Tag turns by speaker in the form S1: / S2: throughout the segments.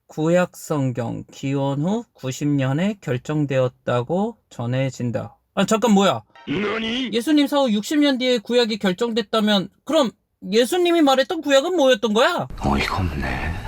S1: 구약성경 기원 후 90년에 결정되었다고 전해진다. 아 잠깐 뭐야?
S2: 너니?
S1: 예수님 사후 60년 뒤에 구약이 결정됐다면 그럼 예수님이 말했던 구약은 뭐였던 거야?
S2: 어이가 없네.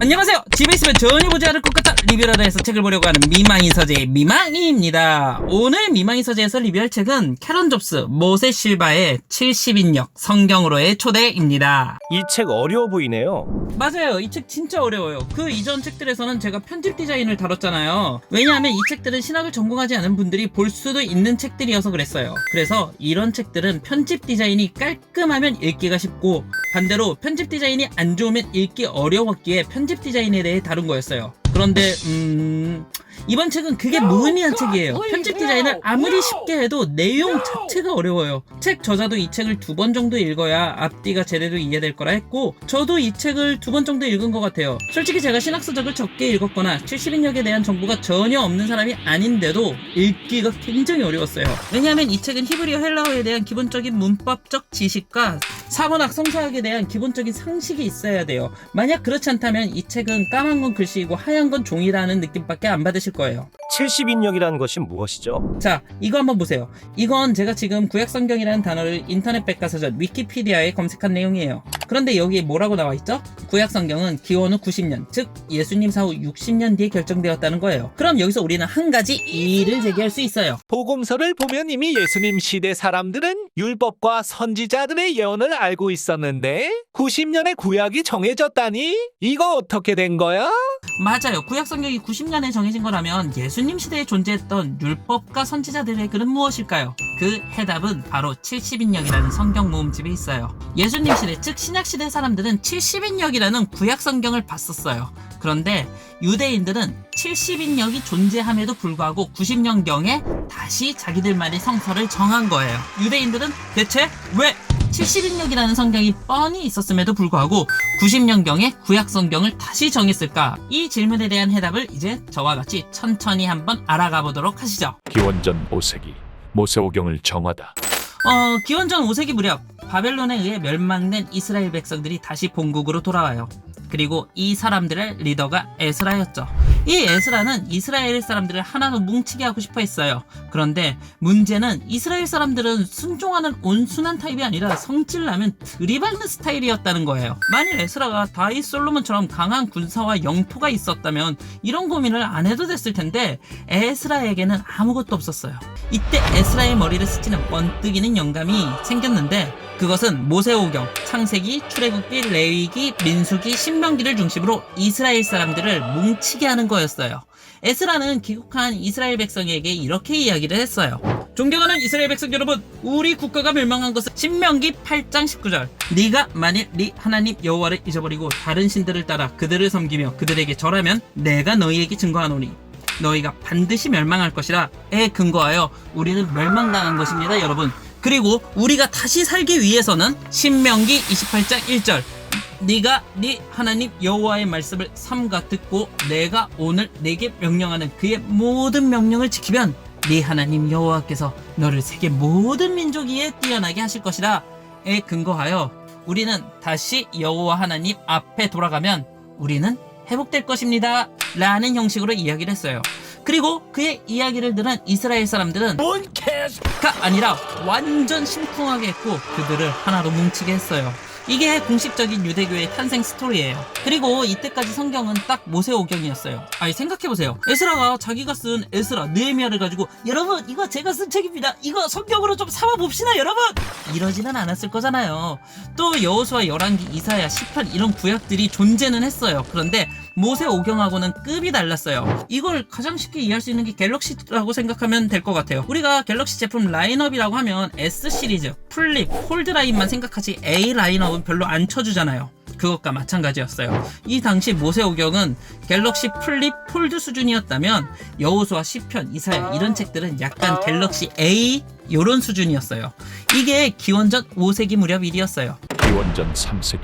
S1: 안녕하세요. 집에 있으면 전혀 보지 않을 것 같다 리뷰하다 해서 책을 보려고 하는 미망인 서재의 미망이입니다. 오늘 미망인 서재에서 리뷰할 책은 캐런 잡스 모세 실바의 70인역 성경으로의 초대입니다.
S3: 이 책 어려워 보이네요.
S1: 맞아요. 이 책 진짜 어려워요. 그 이전 책들에서는 제가 편집 디자인을 다뤘잖아요. 왜냐하면 이 책들은 신학을 전공하지 않은 분들이 볼 수도 있는 책들이어서 그랬어요. 그래서 이런 책들은 편집 디자인이 깔끔하면 읽기가 쉽고 반대로 편집 디자인이 안 좋으면 읽기 어려웠기에 편집 디자인에 대해 다룬 거였어요. 그런데 이번 책은 그게 무의미한 책이에요. 편집 디자인을 아무리 쉽게 해도 내용 자체가 어려워요. 책 저자도 이 책을 2번 정도 읽어야 앞뒤가 제대로 이해될 거라 했고 저도 이 책을 2번 정도 읽은 것 같아요. 솔직히 제가 신학서적을 적게 읽었거나 70인역에 대한 정보가 전혀 없는 사람이 아닌데도 읽기가 굉장히 어려웠어요. 왜냐하면 이 책은 히브리어 헬라어에 대한 기본적인 문법적 지식과 사문학 성서학에 대한 기본적인 상식이 있어야 돼요. 만약 그렇지 않다면 이 책은 까만 건 글씨이고 하얀 건 종이라는 느낌밖에 안 받으실 거예요.
S3: 70인역이라는 것이 무엇이죠?
S1: 자, 이거 한번 보세요. 이건 제가 지금 구약성경이라는 단어를 인터넷 백과사전 위키피디아에 검색한 내용이에요. 그런데 여기 뭐라고 나와 있죠? 구약성경은 기원 후 90년, 즉 예수님 사후 60년 뒤에 결정되었다는 거예요. 그럼 여기서 우리는 한 가지 이의를 제기할 수 있어요.
S4: 복음서를 보면 이미 예수님 시대 사람들은 율법과 선지자들의 예언을 알고 있었는데 90년에 구약이 정해졌다니? 이거 어떻게 된 거야?
S1: 맞아요. 구약성경이 90년에 정해진 거라면 예수님 시대에 존재했던 율법과 선지자들의 글은 무엇일까요? 그 해답은 바로 70인역이라는 성경 모음집에 있어요. 예수님 시대, 즉 신약시대 사람들은 70인역이라는 구약성경을 봤었어요. 그런데 유대인들은 70인역이 존재함에도 불구하고 90년경에 다시 자기들만의 성서를 정한 거예요. 유대인들은 대체 왜 70인역이라는 성경이 뻔히 있었음에도 불구하고 90년경에 구약성경을 다시 정했을까? 이 질문에 대한 해답을 이제 저와 같이 천천히 한번 알아가 보도록 하시죠.
S5: 기원전 5세기 모세오경을 정하다.
S1: 기원전 5세기 무렵 바벨론에 의해 멸망된 이스라엘 백성들이 다시 본국으로 돌아와요. 그리고 이 사람들의 리더가 에스라였죠. 이 에스라는 이스라엘 사람들을 하나로 뭉치게 하고 싶어 했어요. 그런데 문제는 이스라엘 사람들은 순종하는 온순한 타입이 아니라 성질나면 들이박는 스타일이었다는 거예요. 만일 에스라가 다윗 솔로몬처럼 강한 군사와 영토가 있었다면 이런 고민을 안 해도 됐을 텐데 에스라에게는 아무것도 없었어요. 이때 에스라의 머리를 스치는 번뜩이는 영감이 생겼는데 그것은 모세오경, 창세기, 출애굽기, 레위기, 민수기, 신명기를 중심으로 이스라엘 사람들을 뭉치게 하는 거였어요. 에스라는 귀국한 이스라엘 백성에게 이렇게 이야기를 했어요. 존경하는 이스라엘 백성 여러분, 우리 국가가 멸망한 것은 신명기 8장 19절. 네가 만일 네 하나님 여호와를 잊어버리고 다른 신들을 따라 그들을 섬기며 그들에게 절하면 내가 너희에게 증거하노니 너희가 반드시 멸망할 것이라에 근거하여 우리는 멸망당한 것입니다, 여러분. 그리고 우리가 다시 살기 위해서는 신명기 28장 1절 네가 네 하나님 여호와의 말씀을 삼가 듣고 내가 오늘 네게 명령하는 그의 모든 명령을 지키면 네 하나님 여호와께서 너를 세계 모든 민족 위에 뛰어나게 하실 것이라에 근거하여 우리는 다시 여호와 하나님 앞에 돌아가면 우리는 회복될 것입니다 라는 형식으로 이야기를 했어요. 그리고 그의 이야기를 들은 이스라엘 사람들은
S4: 뭔 개가
S1: 아니라 완전 심쿵하게 했고 그들을 하나로 뭉치게 했어요. 이게 공식적인 유대교의 탄생 스토리예요. 그리고 이때까지 성경은 딱 모세오경이었어요. 아니 생각해보세요. 에스라가 자기가 쓴 에스라, 느헤미야를 가지고 여러분 이거 제가 쓴 책입니다. 이거 성경으로 좀 삼아봅시다 여러분! 이러지는 않았을 거잖아요. 또 여호수아, 열왕기, 이사야, 시편 이런 구약들이 존재는 했어요. 그런데 모세오경하고는 급이 달랐어요. 이걸 가장 쉽게 이해할 수 있는 게 갤럭시라고 생각하면 될 것 같아요. 우리가 갤럭시 제품 라인업이라고 하면 S 시리즈, 플립, 폴드 라인만 생각하지 A 라인업은 별로 안 쳐주잖아요. 그것과 마찬가지였어요. 이 당시 모세오경은 갤럭시 플립, 폴드 수준이었다면 여호수아, 시편, 이사야 이런 책들은 약간 갤럭시 A 요런 수준이었어요. 이게 기원전 5세기 무렵 일이었어요.
S5: 기원전 3세기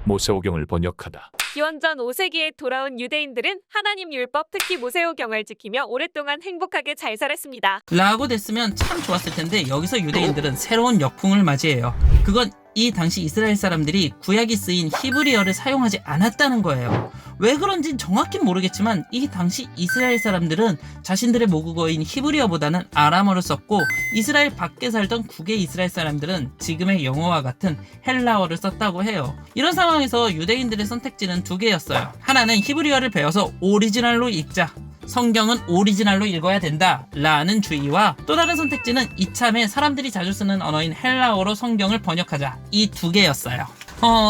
S5: 모세오경을 번역하다.
S6: 기원전 5세기에 돌아온 유대인들은 하나님 율법, 특히 모세오경을 지키며 오랫동안 행복하게 잘 살았습니다.
S1: 라고 됐으면 참 좋았을 텐데 여기서 유대인들은 새로운 역풍을 맞이해요. 그건 이 당시 이스라엘 사람들이 구약이 쓰인 히브리어를 사용하지 않았다는 거예요. 왜 그런진 정확히 모르겠지만 이 당시 이스라엘 사람들은 자신들의 모국어인 히브리어보다는 아람어를 썼고 이스라엘 밖에 살던 국외 이스라엘 사람들은 지금의 영어와 같은 헬라어를 썼다고 해요. 이런 상황에서 유대인들의 선택지는 두 개였어요. 하나는 히브리어를 배워서 오리지널로 읽자. 성경은 오리지널로 읽어야 된다 라는 주의와 또 다른 선택지는 이참에 사람들이 자주 쓰는 언어인 헬라어로 성경을 번역하자. 이 두 개였어요.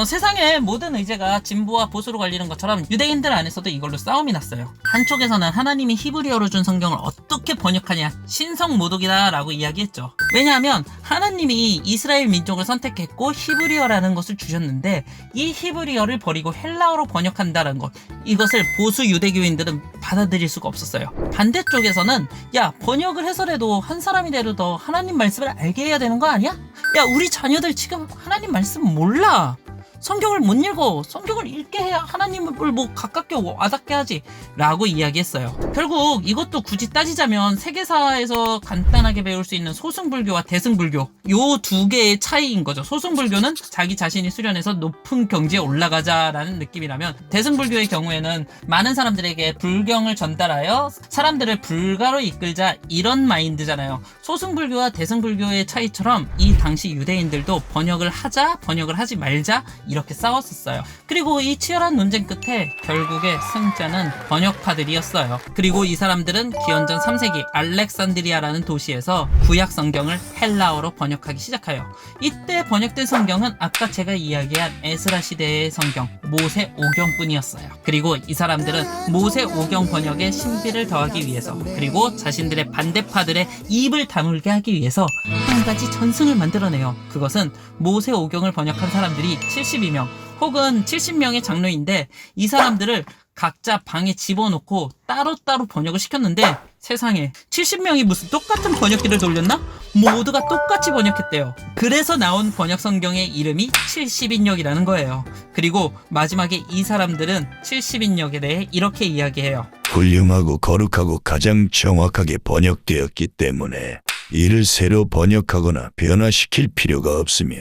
S1: 세상의 모든 의제가 진보와 보수로 갈리는 것처럼 유대인들 안에서도 이걸로 싸움이 났어요. 한쪽에서는 하나님이 히브리어로 준 성경을 어떻게 번역하냐, 신성모독이다 라고 이야기했죠. 왜냐하면 하나님이 이스라엘 민족을 선택했고 히브리어라는 것을 주셨는데 이 히브리어를 버리고 헬라어로 번역한다는 것, 이것을 보수 유대교인들은 받아들일 수가 없었어요. 반대쪽에서는 야, 번역을 해서라도 한 사람이라도 더 하나님 말씀을 알게 해야 되는 거 아니야? 야, 우리 자녀들 지금 하나님 말씀 몰라. 성경을 못 읽어. 성경을 읽게 해야 하나님을 뭐 가깝게 와닿게 하지 라고 이야기했어요. 결국 이것도 굳이 따지자면 세계사에서 간단하게 배울 수 있는 소승불교와 대승불교, 요 두 개의 차이인 거죠. 소승불교는 자기 자신이 수련해서 높은 경지에 올라가자라는 느낌이라면 대승불교의 경우에는 많은 사람들에게 불경을 전달하여 사람들을 불가로 이끌자, 이런 마인드잖아요. 소승불교와 대승불교의 차이처럼 이 당시 유대인들도 번역을 하자, 번역을 하지 말자 이렇게 싸웠었어요. 그리고 이 치열한 논쟁 끝에 결국에 승자는 번역파들이었어요. 그리고 이 사람들은 기원전 3세기 알렉산드리아라는 도시에서 구약 성경을 헬라어로 번역하기 시작해요. 이때 번역된 성경은 아까 제가 이야기한 에스라 시대의 성경 모세 오경뿐이었어요. 그리고 이 사람들은 모세 오경 번역에 신비를 더하기 위해서, 그리고 자신들의 반대파들의 입을 다물게 하기 위해서 한 가지 전승을 만들어내요. 그것은 모세 오경을 번역한 사람들이 72명 혹은 70명의 장로인데 이 사람들을 각자 방에 집어넣고 따로따로 번역을 시켰는데 세상에 70명이 무슨 똑같은 번역기를 돌렸나? 모두가 똑같이 번역했대요. 그래서 나온 번역 성경의 이름이 70인역이라는 거예요. 그리고 마지막에 이 사람들은 70인역에 대해 이렇게 이야기해요.
S7: 훌륭하고 거룩하고 가장 정확하게 번역되었기 때문에 이를 새로 번역하거나 변화시킬 필요가 없으며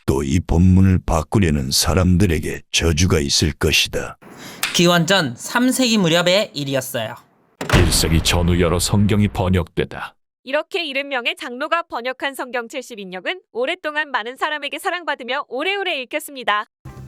S7: 또 이 본문을 바꾸려는 사람들에게 저주가 있을 것이다.
S1: 기원전 3세기 무렵의 일이었어요.
S5: 1세기 전후 여러 성경이 번역되다.
S6: 이렇게 70명의 장로가 번역한 성경 70인역은 오랫동안 많은 사람에게 사랑받으며 오래오래 읽혔습니다.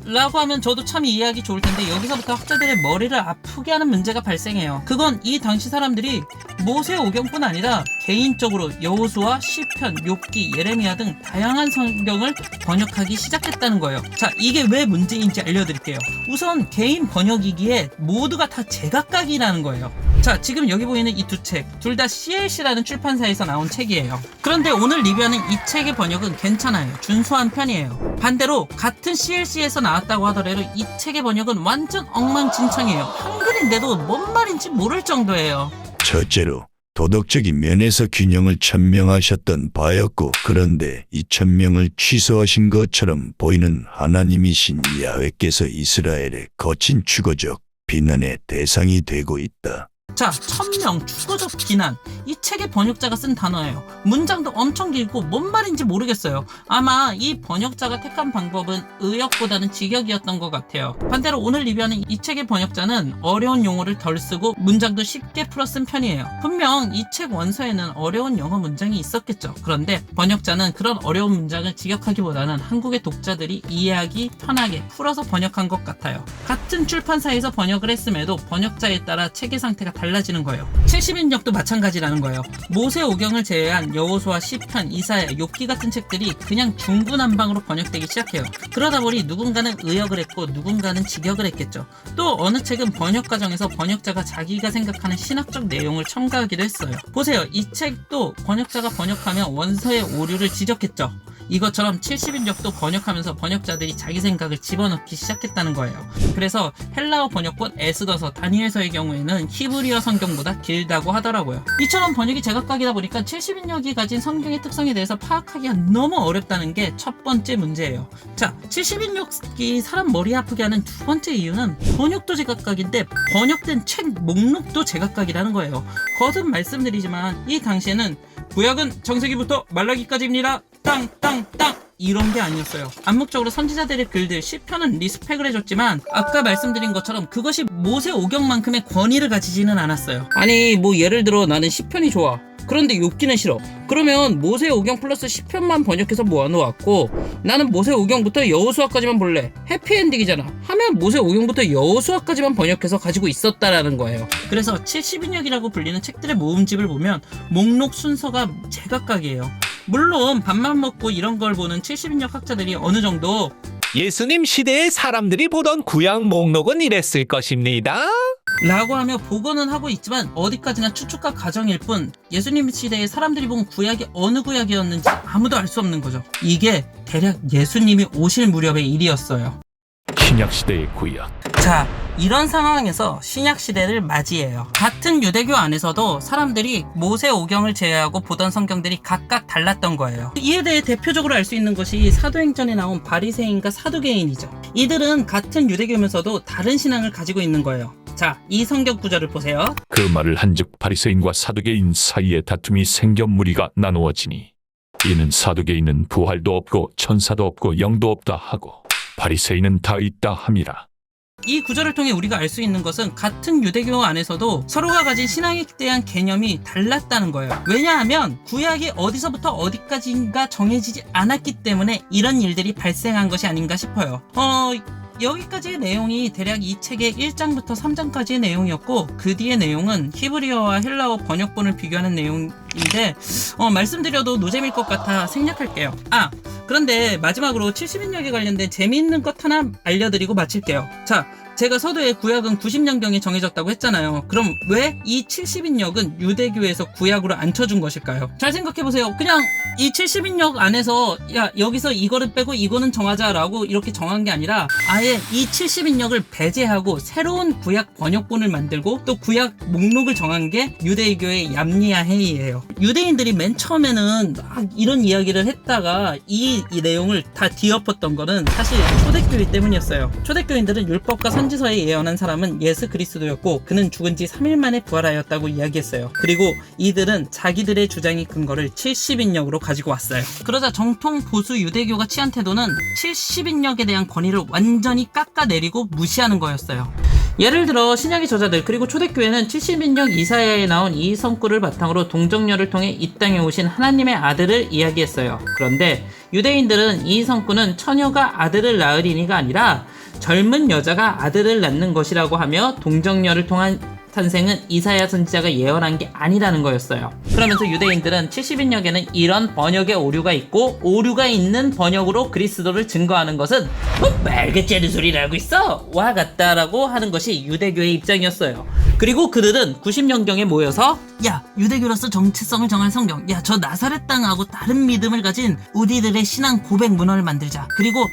S1: 라고 하면 저도 참 이해하기 좋을 텐데 여기서부터 학자들의 머리를 아프게 하는 문제가 발생해요. 그건 이 당시 사람들이 모세 오경뿐 아니라 개인적으로 여호수아, 시편, 욥기, 예레미야 등 다양한 성경을 번역하기 시작했다는 거예요. 자, 이게 왜 문제인지 알려드릴게요. 우선 개인 번역이기에 모두가 다 제각각이라는 거예요. 자, 지금 여기 보이는 이 두 책, 둘 다 CLC라는 출판사에서 나온 책이에요. 그런데 오늘 리뷰하는 이 책의 번역은 괜찮아요. 준수한 편이에요. 반대로 같은 CLC에서 나왔다고 하더라도 이 책의 번역은 완전 엉망진창이에요. 한글인데도 뭔 말인지 모를 정도예요.
S7: 첫째로 도덕적인 면에서 균형을 천명하셨던 바였고, 그런데 이 천명을 취소하신 것처럼 보이는 하나님이신 야훼께서 이스라엘의 거친 추고적 비난의 대상이 되고 있다.
S1: 자, 천명, 추고적 비난. 이 책의 번역자가 쓴 단어예요. 문장도 엄청 길고 뭔 말인지 모르겠어요. 아마 이 번역자가 택한 방법은 의역보다는 직역이었던 것 같아요. 반대로 오늘 리뷰하는 이 책의 번역자는 어려운 용어를 덜 쓰고 문장도 쉽게 풀어 쓴 편이에요. 분명 이 책 원서에는 어려운 영어 문장이 있었겠죠. 그런데 번역자는 그런 어려운 문장을 직역하기보다는 한국의 독자들이 이해하기 편하게 풀어서 번역한 것 같아요. 같은 출판사에서 번역을 했음에도 번역자에 따라 책의 상태가 달라지는 거예요. 70인역도 마찬가지라는 거예요. 모세 오경을 제외한 여호수아, 시편, 이사야, 욥기 같은 책들이 그냥 중구난방으로 번역되기 시작해요. 그러다 보니 누군가는 의역을 했고 누군가는 직역을 했겠죠. 또 어느 책은 번역 과정에서 번역자가 자기가 생각하는 신학적 내용을 첨가하기도 했어요. 보세요. 이 책도 번역자가 번역하면 원서의 오류를 지적했죠. 이것처럼 70인역도 번역하면서 번역자들이 자기 생각을 집어넣기 시작했다는 거예요. 그래서 헬라어 번역본 에스더서, 다니엘서의 경우에는 히브리어 성경보다 길다고 하더라고요. 이처럼 번역이 제각각이다 보니까 70인역이 가진 성경의 특성에 대해서 파악하기가 너무 어렵다는 게 첫 번째 문제예요. 자, 70인역이 사람 머리 아프게 하는 두 번째 이유는 번역도 제각각인데 번역된 책 목록도 제각각이라는 거예요. 거듭 말씀드리지만 이 당시에는 구약은 창세기부터 말라기까지입니다. 땅 이런 게 아니었어요. 암묵적으로 선지자들의 글들 시편은 리스펙을 해줬지만 아까 말씀드린 것처럼 그것이 모세 오경만큼의 권위를 가지지는 않았어요. 아니 뭐 예를 들어 나는 시편이 좋아. 그런데 욥기는 싫어. 그러면 모세 오경 플러스 시편만 번역해서 모아놓았고 나는 모세 오경부터 여호수아까지만 볼래. 해피엔딩이잖아. 하면 모세 오경부터 여호수아까지만 번역해서 가지고 있었다라는 거예요. 그래서 70인역이라고 불리는 책들의 모음집을 보면 목록 순서가 제각각이에요. 물론 밥만 먹고 이런 걸 보는 70인역 학자들이 어느 정도
S4: 예수님 시대의 사람들이 보던 구약 목록은 이랬을 것입니다.
S1: 라고 하며 복원은 하고 있지만 어디까지나 추측과 가정일 뿐 예수님 시대에 사람들이 본 구약이 어느 구약이었는지 아무도 알 수 없는 거죠. 이게 대략 예수님이 오실 무렵의 일이었어요.
S5: 신약 시대의 구약.
S1: 자, 이런 상황에서 신약 시대를 맞이해요. 같은 유대교 안에서도 사람들이 모세 오경을 제외하고 보던 성경들이 각각 달랐던 거예요. 이에 대해 대표적으로 알 수 있는 것이 사도행전에 나온 바리새인과 사두개인이죠. 이들은 같은 유대교면서도 다른 신앙을 가지고 있는 거예요. 자, 이 성경 구절을 보세요.
S5: 그 말을 한즉 바리새인과 사두개인 사이에 다툼이 생겨 무리가 나누어지니 이는 사두개인은 부활도 없고 천사도 없고 영도 없다 하고 바리새인은 다 있다 함이라.
S1: 이 구절을 통해 우리가 알 수 있는 것은 같은 유대교 안에서도 서로가 가진 신앙에 대한 개념이 달랐다는 거예요. 왜냐하면 구약이 어디서부터 어디까지인가 정해지지 않았기 때문에 이런 일들이 발생한 것이 아닌가 싶어요. 여기까지의 내용이 대략 이 책의 1장부터 3장까지의 내용이었고 그 뒤의 내용은 히브리어와 헬라어 번역본을 비교하는 내용인데 말씀드려도 노잼일 것 같아 생략할게요. 그런데 마지막으로 70인역에 관련된 재미있는 것 하나 알려드리고 마칠게요. 자, 제가 서두에 구약은 90년경에 정해졌다고 했잖아요. 그럼 왜 이 70인역은 유대교에서 구약으로 안 쳐준 것일까요? 잘 생각해보세요. 그냥 이 70인역 안에서 야 여기서 이거를 빼고 이거는 정하자라고 이렇게 정한 게 아니라 아예 이 70인역을 배제하고 새로운 구약 번역본을 만들고 또 구약 목록을 정한 게 유대교의 얌리아 회의예요. 유대인들이 맨 처음에는 막 이런 이야기를 했다가 이 내용을 다 뒤엎었던 거는 사실 초대교회 때문이었어요. 초대교인들은 율법과 선지서에 예언한 사람은 예수 그리스도였고 그는 죽은 지 3일 만에 부활하였다고 이야기했어요. 그리고 이들은 자기들의 주장의 근거를 70인역으로 가지고 왔어요. 그러자 정통 보수 유대교가 취한 태도는 70인역에 대한 권위를 완전히 깎아내리고 무시하는 거였어요. 예를 들어 신약의 저자들 그리고 초대교회는 70인역 이사야에 나온 이 성구를 바탕으로 동정녀를 통해 이 땅에 오신 하나님의 아들을 이야기했어요. 그런데 유대인들은 이 성구는 처녀가 아들을 낳으리니가 아니라 젊은 여자가 아들을 낳는 것이라고 하며 동정녀를 통한 탄생은 이사야 선지자가 예언한 게 아니라는 거였어요. 그러면서 유대인들은 70인역에는 이런 번역의 오류가 있고 오류가 있는 번역으로 그리스도를 증거하는 것은 말같지 않은 소리를 하고 있어! 와 같다라고 하는 것이 유대교의 입장이었어요. 그리고 그들은 90년경에 모여서 야 유대교로서 정체성을 정할 성경 야 저 나사렛 땅하고 다른 믿음을 가진 우리들의 신앙 고백 문헌을 만들자. 그리고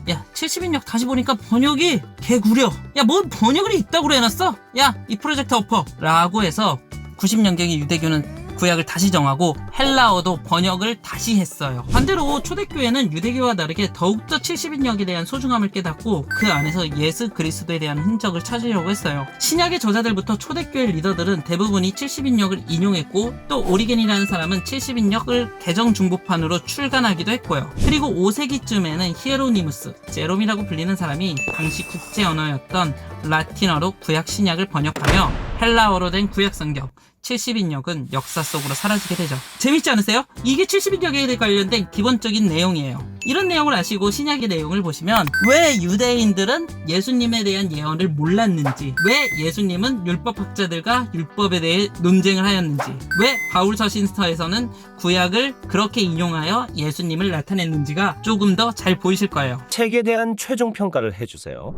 S1: 야 70인역 다시 보니까 번역이 개구려. 야 뭔 번역을 이따구로 해놨어? 야 이 프로젝트 엎어 라고 해서 90년경의 유대교는 구약을 다시 정하고 헬라어도 번역을 다시 했어요. 반대로 초대교회는 유대교와 다르게 더욱더 70인역에 대한 소중함을 깨닫고 그 안에서 예수 그리스도에 대한 흔적을 찾으려고 했어요. 신약의 저자들부터 초대교회 리더들은 대부분이 70인역을 인용했고 또 오리겐이라는 사람은 70인역을 개정 중보판으로 출간하기도 했고요. 그리고 5세기쯤에는 히에로니무스, 제롬이라고 불리는 사람이 당시 국제 언어였던 라틴어로 구약 신약을 번역하며 헬라어로 된 구약 성경 70인역은 역사 속으로 사라지게 되죠. 재밌지 않으세요? 이게 70인역에 관련된 기본적인 내용이에요. 이런 내용을 아시고 신약의 내용을 보시면 왜 유대인들은 예수님에 대한 예언을 몰랐는지, 왜 예수님은 율법학자들과 율법에 대해 논쟁을 하였는지, 왜 바울 서신서에서는 구약을 그렇게 인용하여 예수님을 나타냈는지가 조금 더 잘 보이실 거예요.
S3: 책에 대한 최종 평가를 해주세요.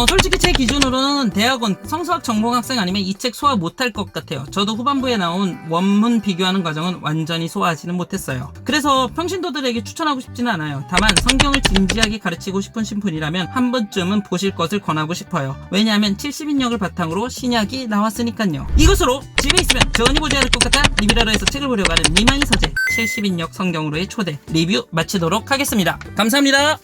S1: 솔직히 제 기준으로는 대학원 성서학 전공학생 아니면 이 책 소화 못할 것 같아요. 저도 후반부에 나온 원문 비교하는 과정은 완전히 소화하지는 못했어요. 그래서 평신도들에게 추천하고 싶지는 않아요. 다만 성경을 진지하게 가르치고 싶으신 분이라면 한 번쯤은 보실 것을 권하고 싶어요. 왜냐하면 70인역을 바탕으로 신약이 나왔으니까요. 이것으로 집에 있으면 전히 보지 않을 것 같아 리뷰라로 해서 책을 보려고 하는 리망이 서재 70인역 성경으로의 초대 리뷰 마치도록 하겠습니다. 감사합니다.